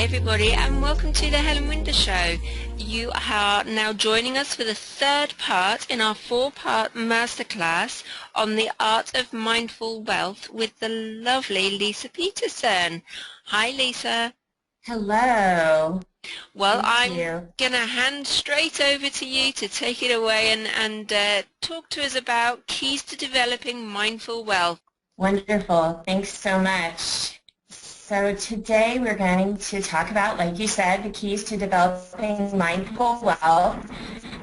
everybody, and welcome to the Helen Winder Show. You are now joining us for the third part in our four-part masterclass on the art of mindful wealth with the lovely Leisa Peterson. Hi, Leisa. Hello. Well, Thank I'm you. going to hand straight over to you to take it away and talk to us about keys to developing mindful wealth. Wonderful. Thanks so much. So today we're going to talk about, like you said, the keys to developing mindful wealth.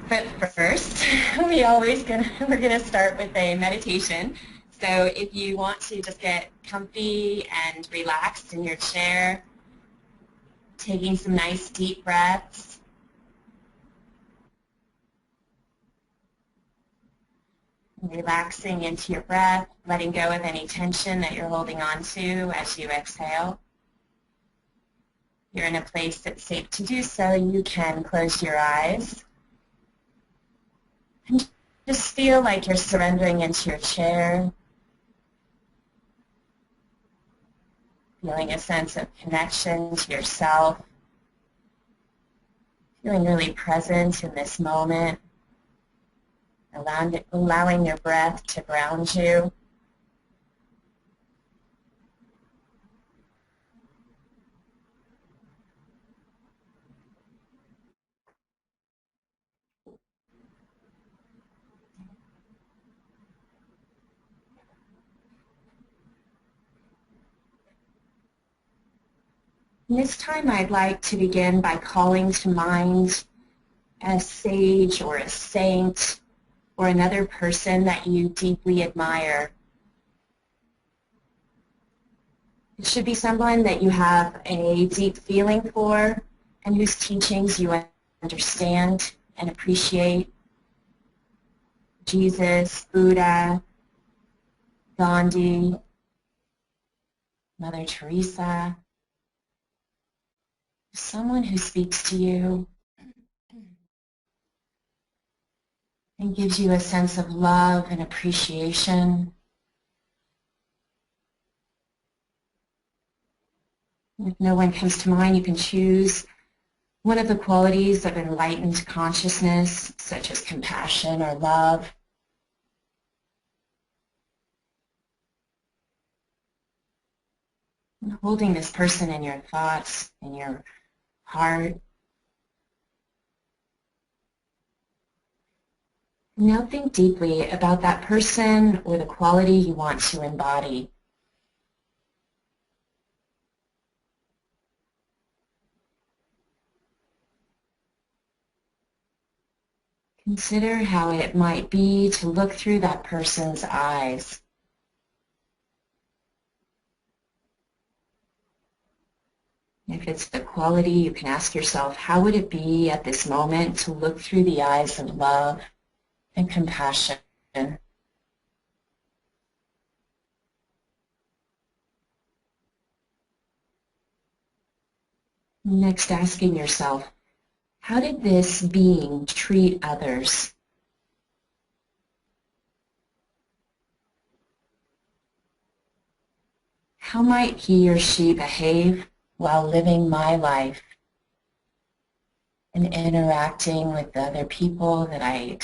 But first, we're gonna start with a meditation. So if you want to just get comfy and relaxed in your chair, taking some nice deep breaths. Relaxing into your breath, letting go of any tension that you're holding on to as you exhale. You're in a place that's safe to do so. You can close your eyes. And just feel like you're surrendering into your chair, feeling a sense of connection to yourself, feeling really present in this moment, allowing your breath to ground you. And this time I'd like to begin by calling to mind a sage or a saint or another person that you deeply admire. It should be someone that you have a deep feeling for and whose teachings you understand and appreciate. Jesus, Buddha, Gandhi, Mother Teresa, someone who speaks to you and gives you a sense of love and appreciation. If no one comes to mind, you can choose one of the qualities of enlightened consciousness, such as compassion or love. And holding this person in your thoughts, in your heart. Now think deeply about that person or the quality you want to embody. Consider how it might be to look through that person's eyes. If it's the quality, you can ask yourself, how would it be at this moment to look through the eyes of love and compassion? Next, asking yourself, how did this being treat others? How might he or she behave while living my life and interacting with the other people that I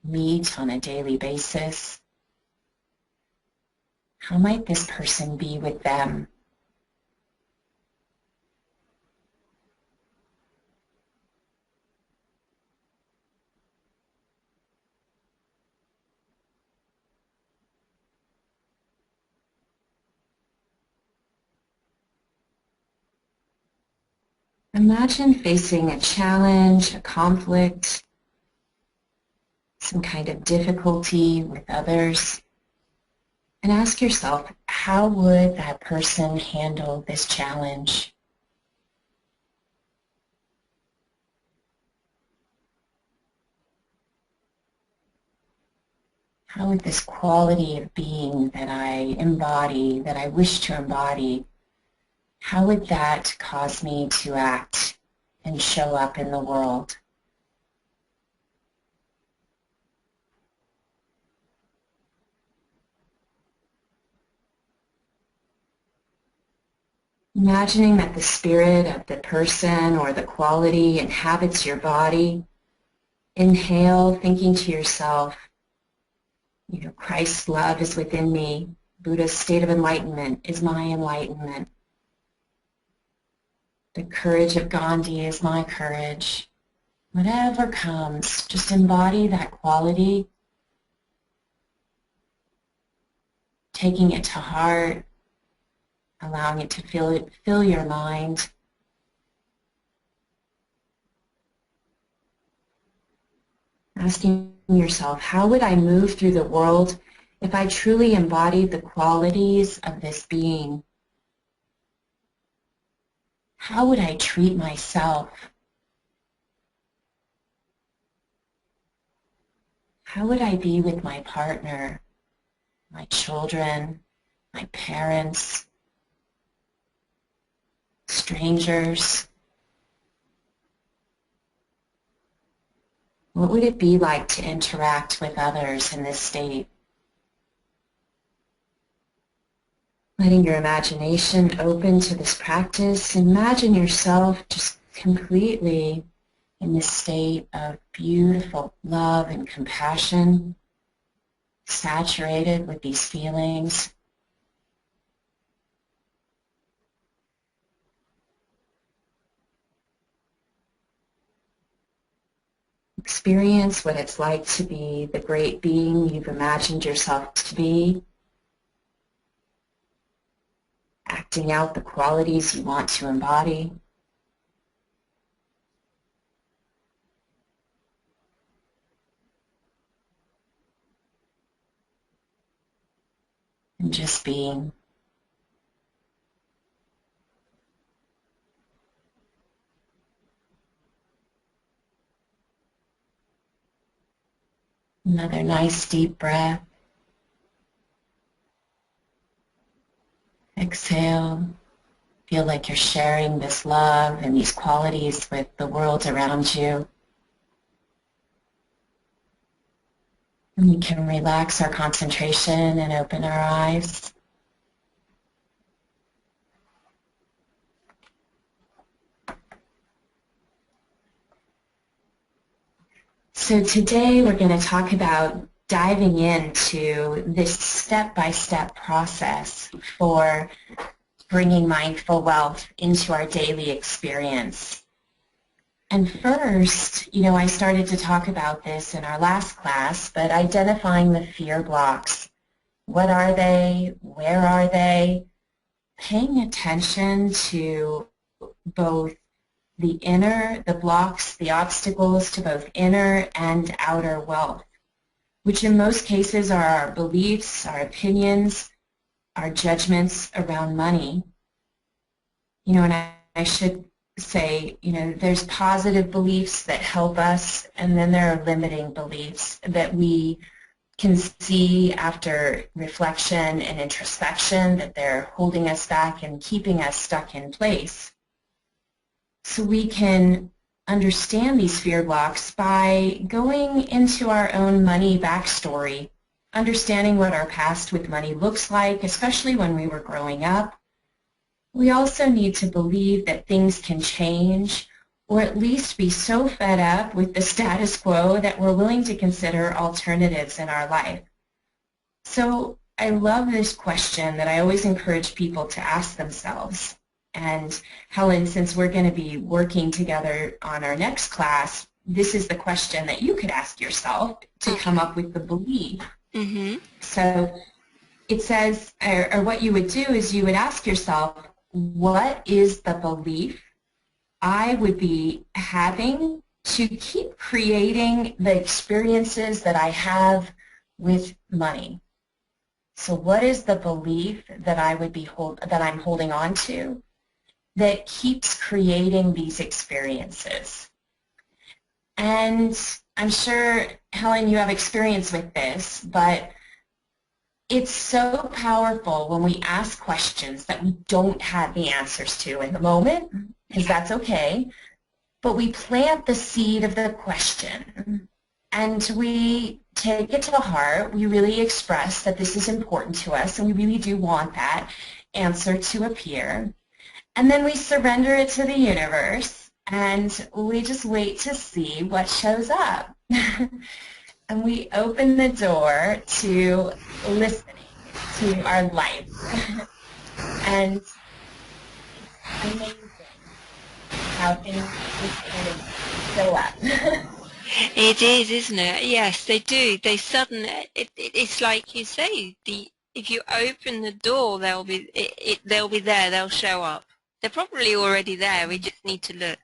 meet on a daily basis? How might this person be with them? Imagine facing a challenge, a conflict, some kind of difficulty with others, and ask yourself, how would that person handle this challenge? How would this quality of being that I embody, that I wish to embody, how would that cause me to act and show up in the world? Imagining that the spirit of the person or the quality inhabits your body. Inhale, thinking to yourself, Christ's love is within me. Buddha's state of enlightenment is my enlightenment. The courage of Gandhi is my courage. Whatever comes, just embody that quality, taking it to heart, allowing it to fill your mind. Asking yourself, how would I move through the world if I truly embodied the qualities of this being? How would I treat myself? How would I be with my partner, my children, my parents, strangers? What would it be like to interact with others in this state? Letting your imagination open to this practice, imagine yourself just completely in this state of beautiful love and compassion, saturated with these feelings. Experience what it's like to be the great being you've imagined yourself to be, acting out the qualities you want to embody. And just being. Another nice deep breath. Exhale. Feel like you're sharing this love and these qualities with the world around you. And we can relax our concentration and open our eyes. So today we're going to talk about diving into this step-by-step process for bringing mindful wealth into our daily experience. And first, I started to talk about this in our last class, but identifying the fear blocks. What are they? Where are they? Paying attention to both the blocks, the obstacles to both inner and outer wealth, which in most cases are our beliefs, our opinions, our judgments around money. And I should say, there's positive beliefs that help us, and then there are limiting beliefs that we can see after reflection and introspection that they're holding us back and keeping us stuck in place. So we can understand these fear blocks by going into our own money backstory, understanding what our past with money looks like, especially when we were growing up. We also need to believe that things can change, or at least be so fed up with the status quo that we're willing to consider alternatives in our life. So I love this question that I always encourage people to ask themselves. And Helen, since we're going to be working together on our next class, this is the question that you could ask yourself to come up with the belief. Mm-hmm. So it says, or what you would do is you would ask yourself, what is the belief I would be having to keep creating the experiences that I have with money? So what is the belief that I would be that I'm holding on to that keeps creating these experiences? And I'm sure, Helen, you have experience with this, but it's so powerful when we ask questions that we don't have the answers to in the moment, because that's okay, but we plant the seed of the question and we take it to heart. We really express that this is important to us and we really do want that answer to appear. And then we surrender it to the universe, and we just wait to see what shows up. And we open the door to listening to our life. And it's amazing how things just kind of show up. It is, isn't it? Yes, they do. They suddenly, it's like you say, if you open the door, they'll be there, they'll show up. They're probably already there, we just need to look.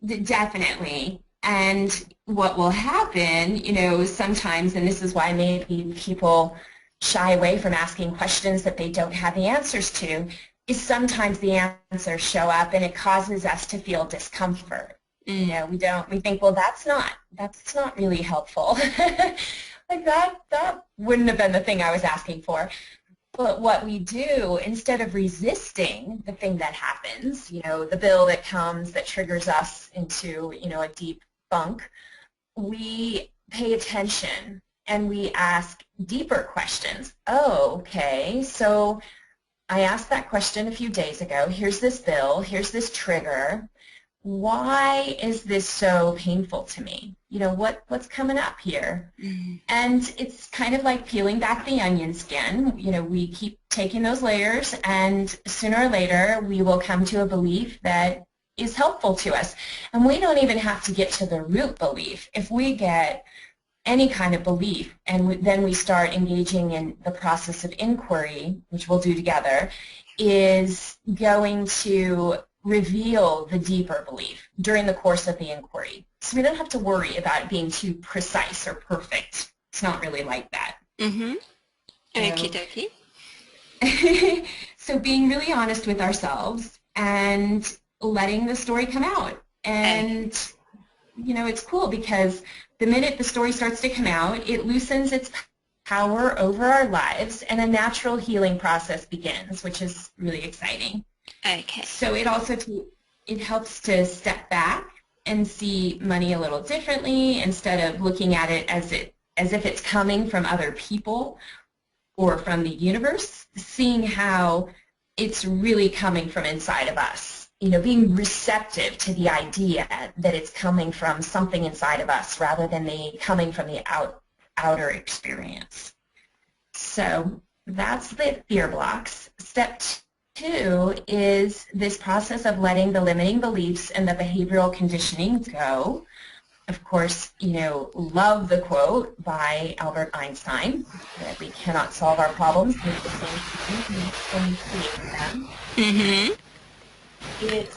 Definitely. And what will happen, sometimes, and this is why maybe people shy away from asking questions that they don't have the answers to, is sometimes the answers show up and it causes us to feel discomfort. We think, well, that's not really helpful. Like that wouldn't have been the thing I was asking for. But what we do, instead of resisting the thing that happens, the bill that comes that triggers us into, a deep funk, we pay attention and we ask deeper questions. Oh, okay, so I asked that question a few days ago. Here's this bill, here's this trigger. Why is this so painful to me? What's coming up here? Mm-hmm. And it's kind of like peeling back the onion skin. We keep taking those layers, and sooner or later we will come to a belief that is helpful to us. And we don't even have to get to the root belief. If we get any kind of belief and then we start engaging in the process of inquiry, which we'll do together, is going to reveal the deeper belief during the course of the inquiry. So we don't have to worry about it being too precise or perfect. It's not really like that. Mm-hmm. Okie dokie. So being really honest with ourselves and letting the story come out. And, it's cool because the minute the story starts to come out, it loosens its power over our lives and a natural healing process begins, which is really exciting. Okay. So it also it helps to step back and see money a little differently instead of looking at it as if it's coming from other people or from the universe, seeing how it's really coming from inside of us. Being receptive to the idea that it's coming from something inside of us rather than coming from the outer experience. So that's the fear blocks. Step 2 is this process of letting the limiting beliefs and the behavioral conditioning go. Of course, love the quote by Albert Einstein that we cannot solve our problems with the same things when we create them. Mm-hmm. It's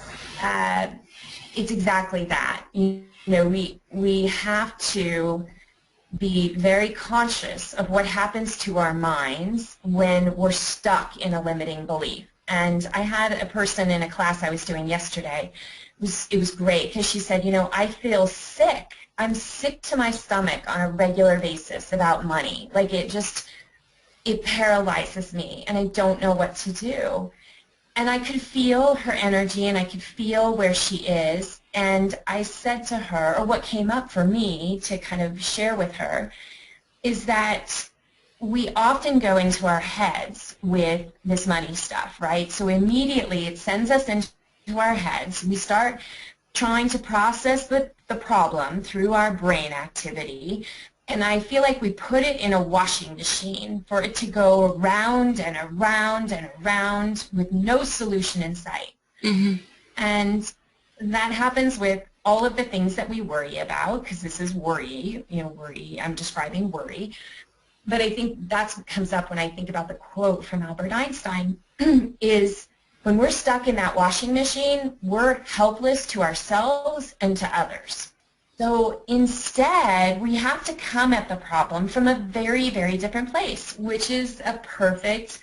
exactly that. We have to be very conscious of what happens to our minds when we're stuck in a limiting belief. And I had a person in a class I was doing yesterday. It was great because she said, I feel sick. I'm sick to my stomach on a regular basis about money. Like it paralyzes me and I don't know what to do. And I could feel her energy and I could feel where she is. And I said to her, or what came up for me to kind of share with her, is that we often go into our heads with this money stuff, right? So immediately it sends us into our heads. We start trying to process the problem through our brain activity. And I feel like we put it in a washing machine for it to go around and around and around with no solution in sight. Mm-hmm. And that happens with all of the things that we worry about, because this is worry, I'm describing worry. But I think that's what comes up when I think about the quote from Albert Einstein is when we're stuck in that washing machine, we're helpless to ourselves and to others. So instead, we have to come at the problem from a very, very different place, which is a perfect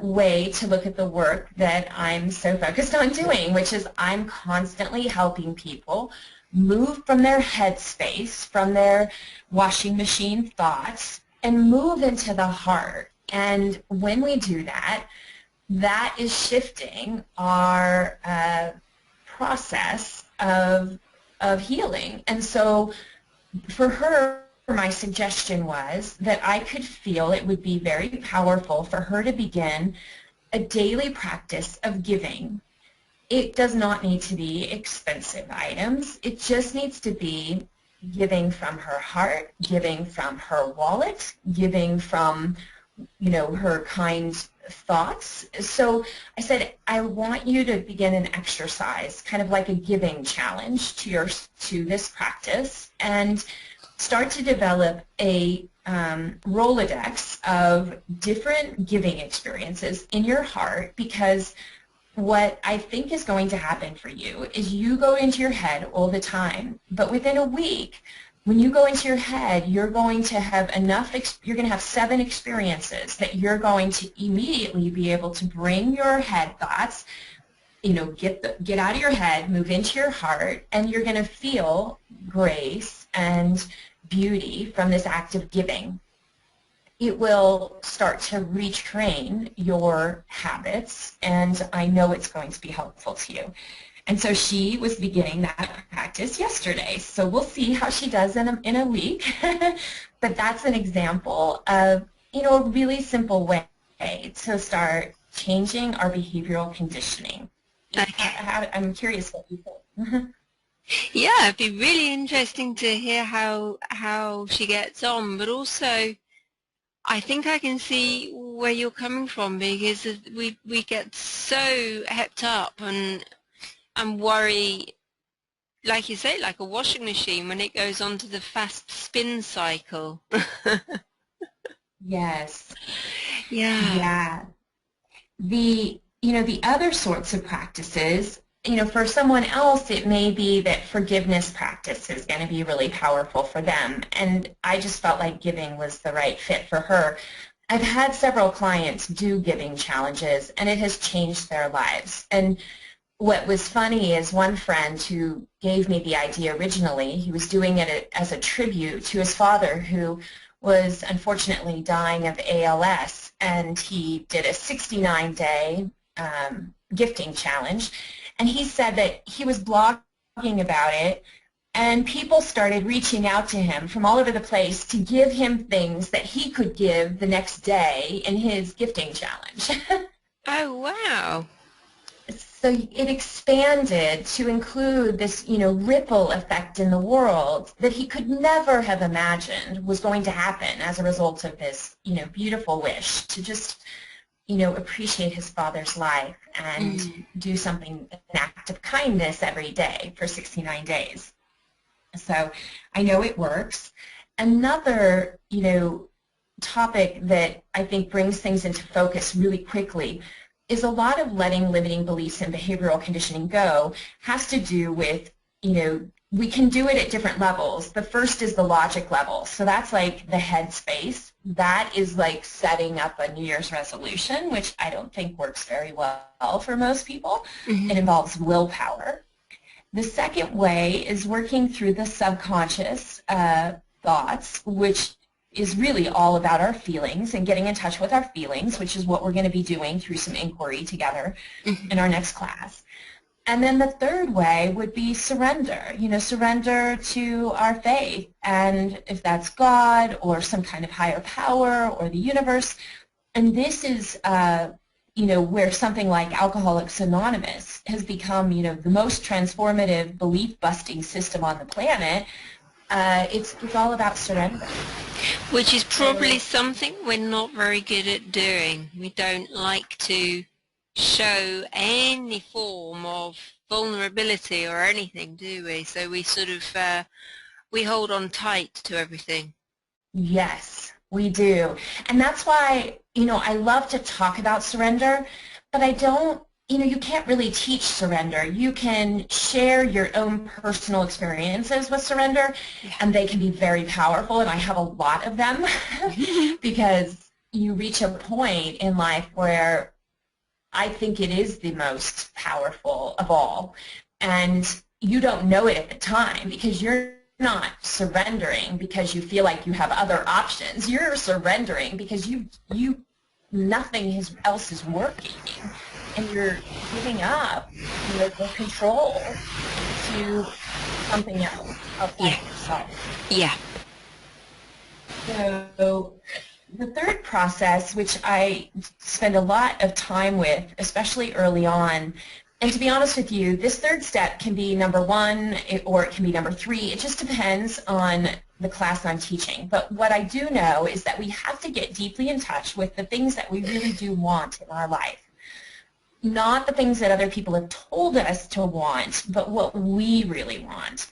way to look at the work that I'm so focused on doing, which is I'm constantly helping people move from their headspace, from their washing machine thoughts, and move into the heart. And when we do that, that is shifting our process of healing. And so for her, my suggestion was that I could feel it would be very powerful for her to begin a daily practice of giving. It does not need to be expensive items. It just needs to be giving from her heart, giving from her wallet, giving from, her kind thoughts. So I said, I want you to begin an exercise, kind of like a giving challenge to this practice, and start to develop a Rolodex of different giving experiences in your heart, because what I think is going to happen for you is you go into your head all the time, but within a week, when you go into your head, you're going to have you're going to have 7 experiences that you're going to immediately be able to bring your head thoughts, get out of your head, move into your heart, and you're going to feel grace and beauty from this act of giving. It will start to retrain your habits, and I know it's going to be helpful to you. And so she was beginning that practice yesterday. So we'll see how she does in a week. But that's an example of, a really simple way to start changing our behavioral conditioning. Okay. I'm curious what you think. Yeah, it'd be really interesting to hear how she gets on, but also I think I can see where you're coming from, because we get so hepped up and worry, like you say, like a washing machine when it goes on to the fast spin cycle. Yes. Yeah. Yeah. The other sorts of practices, for someone else, it may be that forgiveness practice is going to be really powerful for them. And I just felt like giving was the right fit for her. I've had several clients do giving challenges, and it has changed their lives. And what was funny is one friend who gave me the idea originally, he was doing it as a tribute to his father, who was unfortunately dying of ALS, and he did a 69-day gifting challenge. And he said that he was blogging about it, and people started reaching out to him from all over the place to give him things that he could give the next day in his gifting challenge. Oh, wow. So it expanded to include this, ripple effect in the world that he could never have imagined was going to happen as a result of this, beautiful wish to just, appreciate his father's life and do something, an act of kindness every day for 69 days. So I know it works. Another, topic that I think brings things into focus really quickly is a lot of letting limiting beliefs and behavioral conditioning go has to do with, we can do it at different levels. The first is the logic level. So that's like the head space. That is like setting up a New Year's resolution, which I don't think works very well for most people. It involves willpower. The second way is working through the subconscious thoughts, which is really all about our feelings and getting in touch with our feelings, which is what we're going to be doing through some inquiry together in our next class. And then the third way would be surrender, surrender to our faith. And if that's God or some kind of higher power or the universe, and this is, where something like Alcoholics Anonymous has become, the most transformative belief-busting system on the planet. It's all about surrender. Which is probably something we're not very good at doing. We don't like to show any form of vulnerability or anything, do we? So we sort of, we hold on tight to everything. Yes, we do. And that's why, I love to talk about surrender, but I don't, you can't really teach surrender. You can share your own personal experiences with surrender, and they can be very powerful, and I have a lot of them because you reach a point in life where I think it is the most powerful of all, and you don't know it at the time because you're not surrendering because you feel like you have other options. You're surrendering because nothing else is working, and you're giving up the control to something else outside of yourself. Yeah. So the third process, which I spend a lot of time with, especially early on, and to be honest with you, this third step can be number 1 or it can be number 3. It just depends on the class I'm teaching. But what I do know is that we have to get deeply in touch with the things that we really do want in our life. Not the things that other people have told us to want, but what we really want.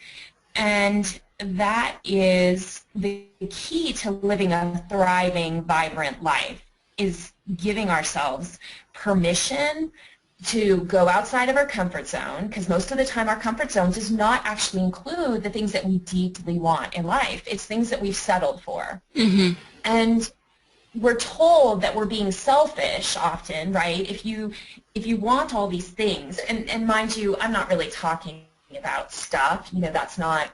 And that is the key to living a thriving, vibrant life, is giving ourselves permission to go outside of our comfort zone, because most of the time our comfort zone does not actually include the things that we deeply want in life. It's things that we've settled for. Mm-hmm. And we're told that we're being selfish often, right? If you want all these things, and mind you, I'm not really talking about stuff. That's not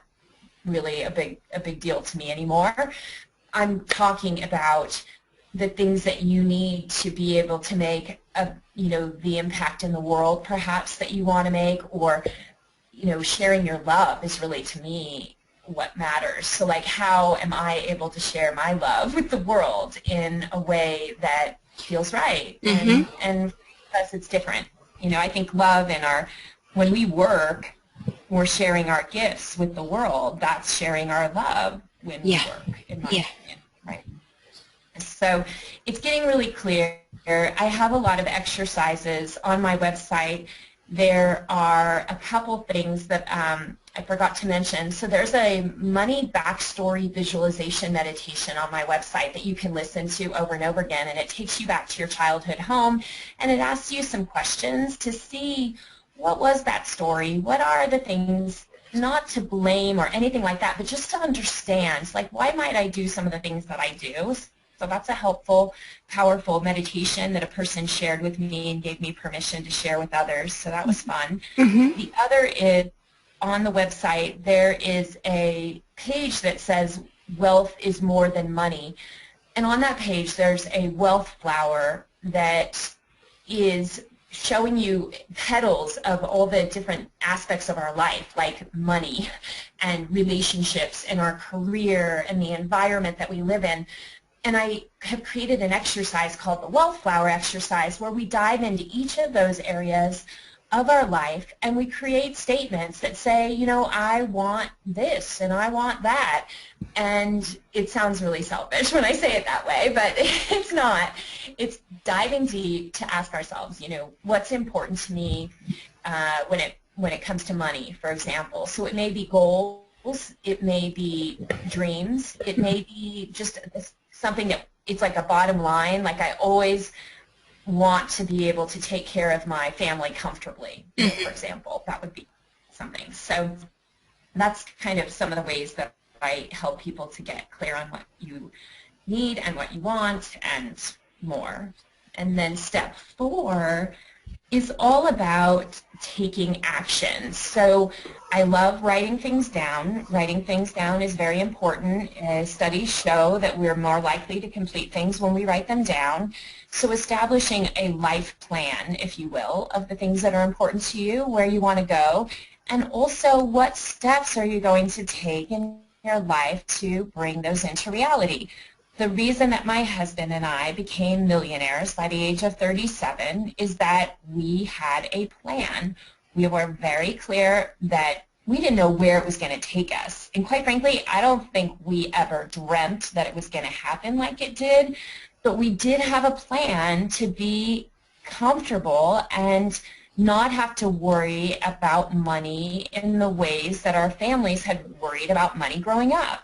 really a big deal to me anymore. I'm talking about the things that you need to be able to make the impact in the world perhaps that you want to make, or sharing your love is really, to me, what matters. So like, how am I able to share my love with the world in a way that feels right? Mm-hmm. And because it's different. I think love when we work, we're sharing our gifts with the world. That's sharing our love when we work, in my opinion, right? So it's getting really clear. I have a lot of exercises on my website. There are a couple things that I forgot to mention. So there's a money backstory visualization meditation on my website that you can listen to over and over again, and it takes you back to your childhood home, and it asks you some questions to see what was that story, what are the things, not to blame or anything like that, but just to understand, like, why might I do some of the things that I do? So that's a helpful, powerful meditation that a person shared with me and gave me permission to share with others. So that was fun. Mm-hmm. The other is, on the website, there is a page that says wealth is more than money. And on that page, there's a wealth flower that is showing you petals of all the different aspects of our life, like money and relationships and our career and the environment that we live in. And I have created an exercise called the Wealth Flower exercise, where we dive into each of those areas of our life and we create statements that say, I want this and I want that. And it sounds really selfish when I say it that way, but it's not. It's diving deep to ask ourselves, what's important to me when it comes to money, for example. So it may be goals, it may be dreams, it may be just something that it's like a bottom line, like I always want to be able to take care of my family comfortably, for example. That would be something. So that's kind of some of the ways that I help people to get clear on what you need and what you want and more. And then step 4 is all about taking action. So I love writing things down. Writing things down is very important. Studies show that we're more likely to complete things when we write them down. So establishing a life plan, if you will, of the things that are important to you, where you want to go, and also what steps are you going to take in your life to bring those into reality. The reason that my husband and I became millionaires by the age of 37 is that we had a plan. We were very clear that we didn't know where it was going to take us. And quite frankly, I don't think we ever dreamt that it was going to happen like it did. But we did have a plan to be comfortable and not have to worry about money in the ways that our families had worried about money growing up.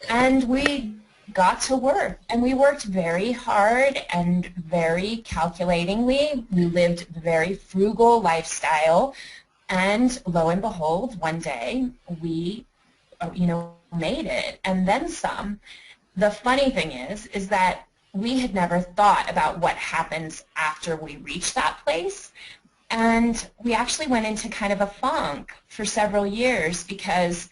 And we got to work, and we worked very hard and very calculatingly. We lived a very frugal lifestyle, and lo and behold, one day we, made it, and then some. The funny thing is that we had never thought about what happens after we reach that place, and we actually went into kind of a funk for several years because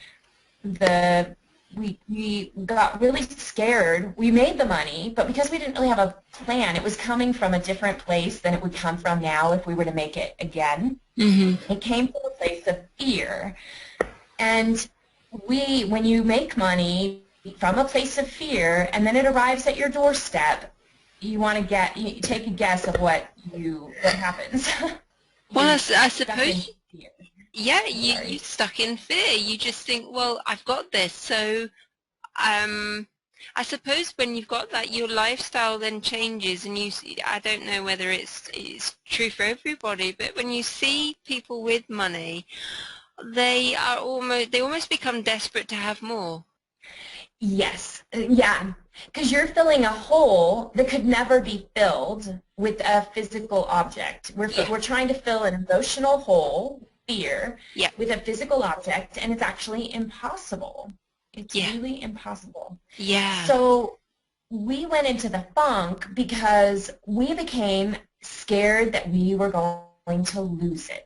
we got really scared. We made the money, but because we didn't really have a plan, it was coming from a different place than it would come from now if we were to make it again. Mm-hmm. It came from a place of fear. And when you make money, from a place of fear, and then it arrives at your doorstep, you take a guess of what happens. Well, You're I stuck in suppose, fear. yeah, you Sorry. stuck in fear. You just think, well, I've got this. So, I suppose when you've got that, your lifestyle then changes, and I don't know whether it's true for everybody, but when you see people with money, they almost become desperate to have more. Yes, yeah, because you're filling a hole that could never be filled with a physical object. Yeah, We're trying to fill an emotional hole, fear, yeah, with a physical object, and it's actually impossible. It's yeah, really impossible. yeah. So we went into the funk because we became scared that we were going to lose it.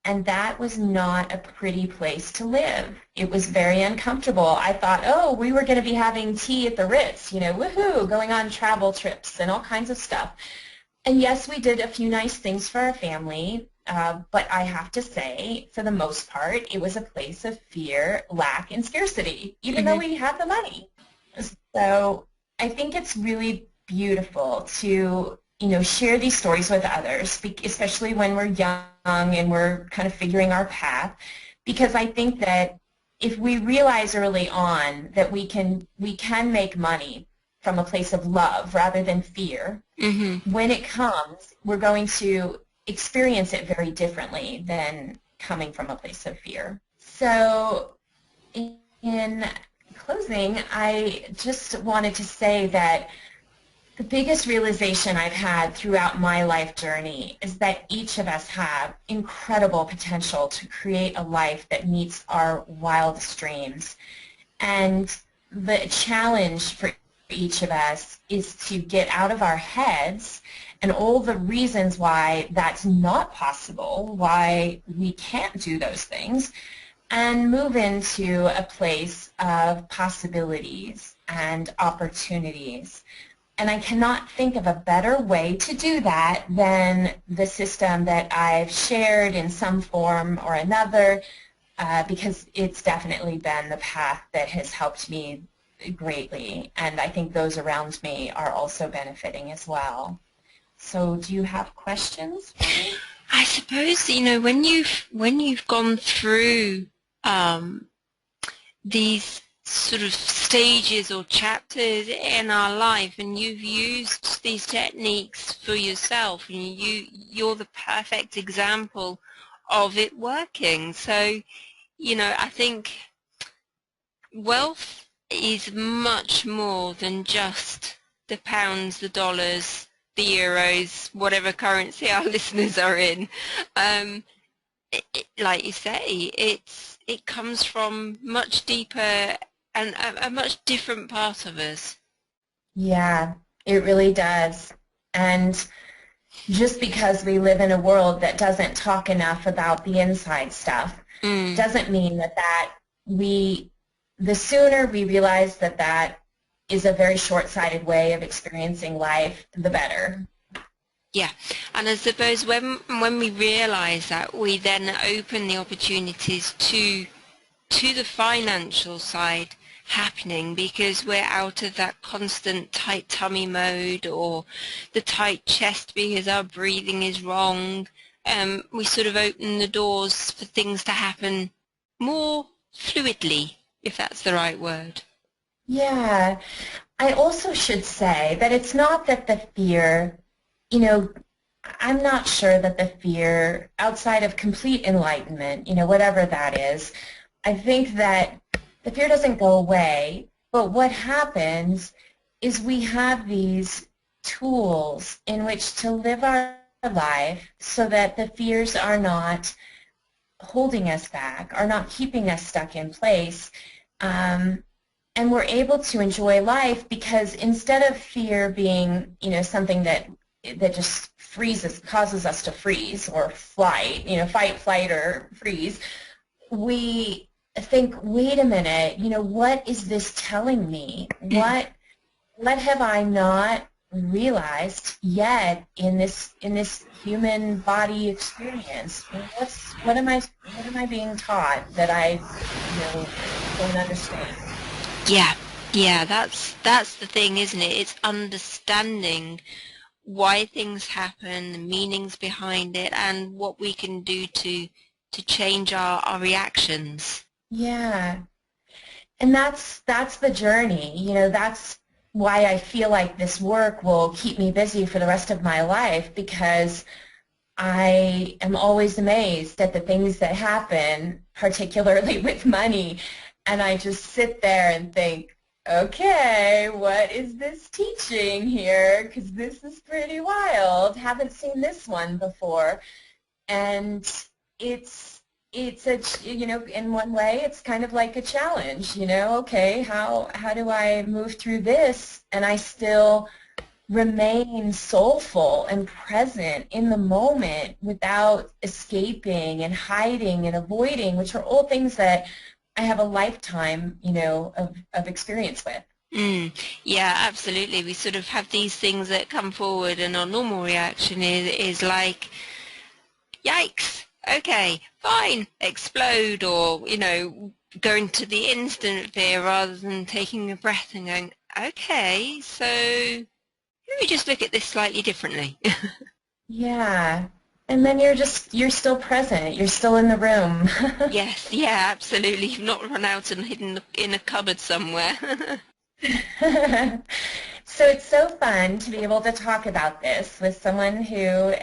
And that was not a pretty place to live. It was very uncomfortable. I thought, oh, we were going to be having tea at the Ritz, woohoo, going on travel trips and all kinds of stuff. And yes, we did a few nice things for our family, but I have to say, for the most part, it was a place of fear, lack, and scarcity, even though Hmm. we had the money. So I think it's really beautiful to, share these stories with others, especially when we're young and we're kind of figuring our path, because I think that if we realize early on that we can make money from a place of love rather than fear, Hmm. when it comes, we're going to experience it very differently than coming from a place of fear. So in closing, I just wanted to say that the biggest realization I've had throughout my life journey is that each of us have incredible potential to create a life that meets our wildest dreams. And the challenge for each of us is to get out of our heads and all the reasons why that's not possible, why we can't do those things, and move into a place of possibilities and opportunities. And I cannot think of a better way to do that than the system that I've shared in some form or another, because it's definitely been the path that has helped me greatly. And I think those around me are also benefiting as well. So do you have questions for me? I suppose, when you've gone through um, these sort of stages or chapters in our life, and you've used these techniques for yourself, and you're the perfect example of it working. So, I think wealth is much more than just the pounds, the dollars, the euros, whatever currency our listeners are in. Um, like you say, it comes from much deeper and a much different part of us. Yeah, it really does. And just because we live in a world that doesn't talk enough about the inside stuff Mm. doesn't mean that the sooner we realize that is a very short-sighted way of experiencing life, the better. Yeah, and I suppose when we realise that, we then open the opportunities to the financial side happening, because we're out of that constant tight tummy mode or the tight chest because our breathing is wrong. We sort of open the doors for things to happen more fluidly, if that's the right word. Yeah, I also should say that it's not that the fear, you know, I'm not sure that the fear outside of complete enlightenment, whatever that is, I think that the fear doesn't go away, but what happens is we have these tools in which to live our life so that the fears are not holding us back, are not keeping us stuck in place. And we're able to enjoy life because instead of fear being, something that just causes us to freeze or flight, fight, flight, or freeze, we think, wait a minute, what is this telling me? What have I not realized yet in this human body experience? What am I being taught that I don't understand? Yeah. Yeah, that's the thing, isn't it? It's understanding why things happen, the meanings behind it, and what we can do to change our reactions. Yeah. And that's the journey. That's why I feel like this work will keep me busy for the rest of my life, because I am always amazed at the things that happen, particularly with money, and I just sit there and think, okay, what is this teaching here? Because this is pretty wild. Haven't seen this one before. And it's in one way it's kind of like a challenge. Okay, how do I move through this and I still remain soulful and present in the moment without escaping and hiding and avoiding, which are all things that I have a lifetime, of experience with. Mm, yeah, absolutely. We sort of have these things that come forward, and our normal reaction is like, yikes, okay, fine, explode, or, go into the instant fear rather than taking a breath and going, okay, so let me just look at this slightly differently. Yeah. And then you're still present. You're still in the room. Yes, yeah, absolutely. You've not run out and hidden in a cupboard somewhere. So it's so fun to be able to talk about this with someone who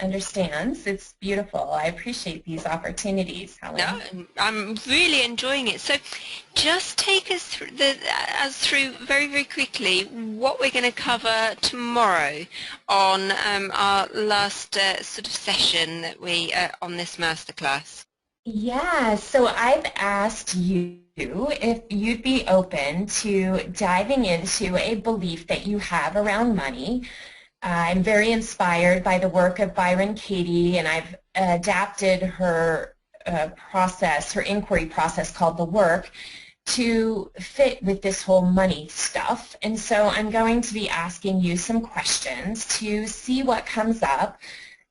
understands. It's beautiful. I appreciate these opportunities, No, Helen. I'm really enjoying it. So just take us through very, very quickly what we're going to cover tomorrow on our last sort of session that we on this masterclass. Yeah, so I've asked you if you'd be open to diving into a belief that you have around money. I'm very inspired by the work of Byron Katie, and I've adapted her process, her inquiry process called The Work, to fit with this whole money stuff. And so I'm going to be asking you some questions to see what comes up.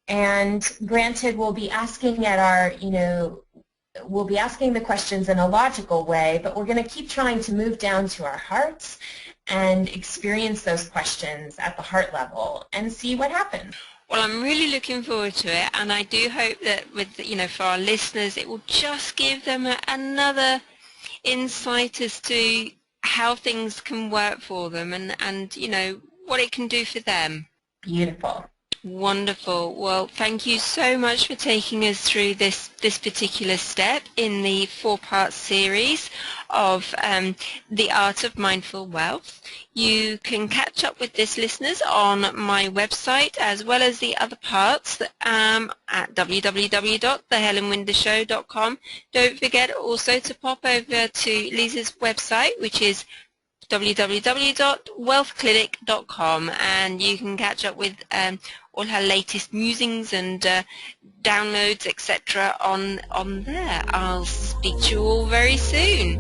And granted, we'll be asking we'll be asking the questions in a logical way, but we're going to keep trying to move down to our hearts and experience those questions at the heart level and see what happens. Well, I'm really looking forward to it, and I do hope that for our listeners, it will just give them another insight as to how things can work for them, and what it can do for them. Beautiful. Wonderful. Well, thank you so much for taking us through this particular step in the four-part series of The Art of Mindful Wealth. You can catch up with this, listeners, on my website as well as the other parts at www.thehelenwindershow.com. Don't forget also to pop over to Lisa's website, which is www.wealthclinic.com, and you can catch up with all her latest musings and downloads, etc. on there. I'll speak to you all very soon.